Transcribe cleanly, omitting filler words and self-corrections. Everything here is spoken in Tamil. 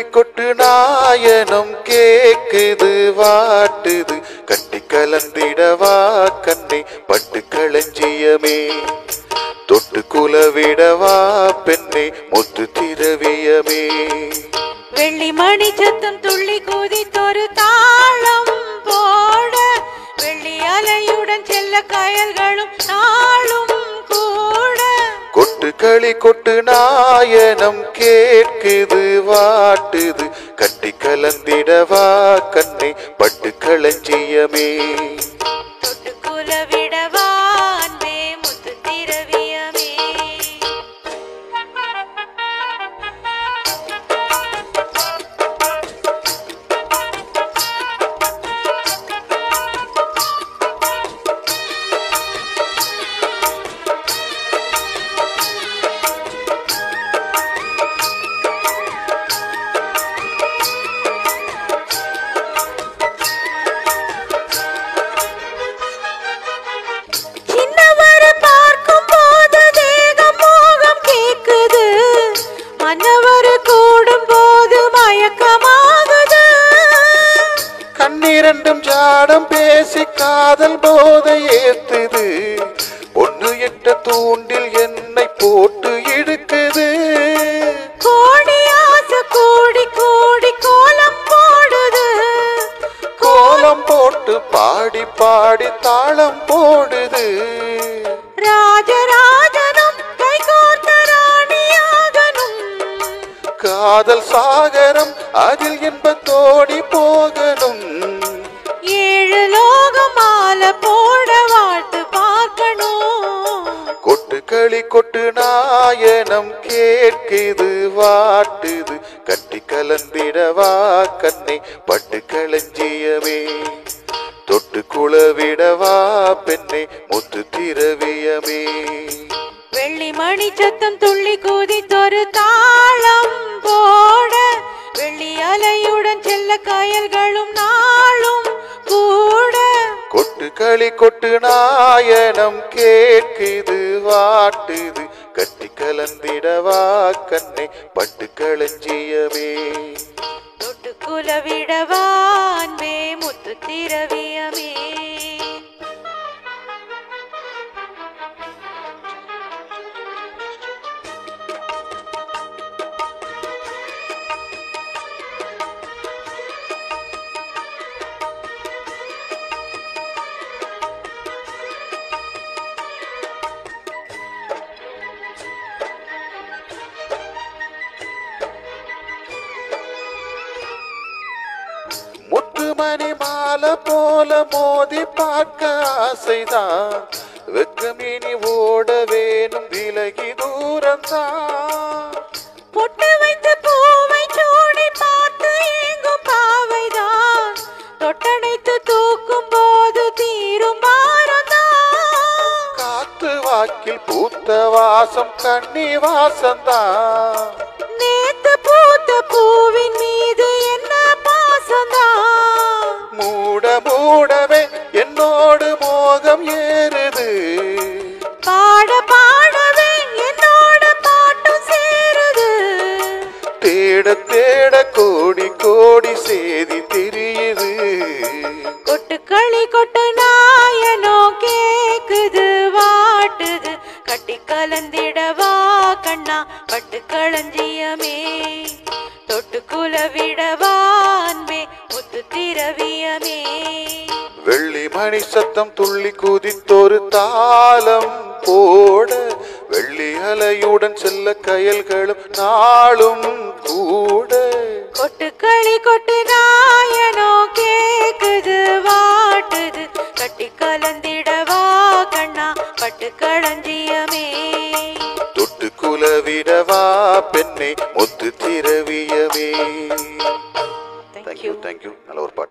களி கொட்டு நாயனம் கேக்குது வாட்டுது கட்டி கலந்திடவா கண்ணை பட்டு களஞ்சியமே தொட்டு குலவிடவா பெண்ணை முத்து திரவியமே வெள்ளி மணி சத்தம் துள்ளி குதித்தொரு தாளம் போட வெள்ளி அலையுடன் செல்ல கயல்களும் நாளும் கூட கொட்டு களி கொட்டு நாயனம் கேட்குது வாட்டுது கட்டி கலந்திடவா கண்ணை பட்டு களஞ்சியமே தொட்டு குலவிடவா அன்பே முத்து திரவியமே கண்ணிரண்டும் ஜாடம் பேசி காதல் போதை ஏத்துது பொண்ணு எட்ட தூண்டில் என்னை போட்டு இழுக்குது கோடி ஆசை கோடி கோடி கோலம் போடுது கோலம் போட்டு பாடி பாடி தாளம் போடுது ராஜராஜனும் கைகோர்த்த ராணியாகனும் காதல் சாகரம் அதில் என்பத்தோடி போகணும் ஏழு லோகம் மாலை போட வாழ்த்து பார்க்கணும் கொட்டு களி கொட்டு நாயனம் கேட்குது வாட்டுது கட்டி கலந்திடவா கண்ணை பட்டு களஞ்சியமே தொட்டு குலவிடவா பெண்ணை முத்து திரவியமே வெள்ளி மணி சத்தம் துள்ளி குதித்தொரு தாளம் போட வெள்ளி அலையுடன் செல்ல கயல்களும் நாளும் கூட கொட்டு களி கொட்டு நாயனம் கேட்குது வாட்டுது கட்டி கலந்திடவா கண்ணை பட்டு களஞ்சியமே தொட்டு குலவிடவா அன்பே முத்து திரவியமே முத்துமணி மாலை போல மோதி பார்க்க ஆசைதான் வெக்கமினி ஓட வேணும் விலகி தூரம்தான் பொட்டு வைத்து பூவை சூடி பார்த்து ஏங்கும் பாவைதான் தொட்டணைத்து தூக்கும் போது தீரும் பாரம்தான் காத்து வாக்கில் பூத்த வாசம் கண்ணி வாசம்தான் நேத்து பூத்த பூவின் மீது என்ன பாசம்தான் மூட மூடவே என்னோடு மோகம் ஏறுது பாட பாடவே என்னோட பாட்டும் சேருது தேட தேட கோடி கோடி சேதி தெரியுது கொட்டு களி கொட்டு நாயனோ கேக்குது வாட்டுது கட்டி கலந்திடவா கண்ணா பட்டு களஞ்சியமே தொட்டு குலவிடவா அன்பே முத்து திரவியமே வெள்ளி மணி சத்தம் துள்ளி குதித்தொரு தாளம் போட வெள்ளி அலையுடன் செல்ல கயல்களும் நாளும் கூட கொட்டு களி கொட்டு நாயனோ கேக்குது வாட்டுது கட்டி கலந்திடவா கண்ணா பட்டு களஞ்சியமே தொட்டு குலவிடவா பெண்ணை முத்து திரவியமே. தேங்க்யூ நல்ல ஒரு பாட்டு.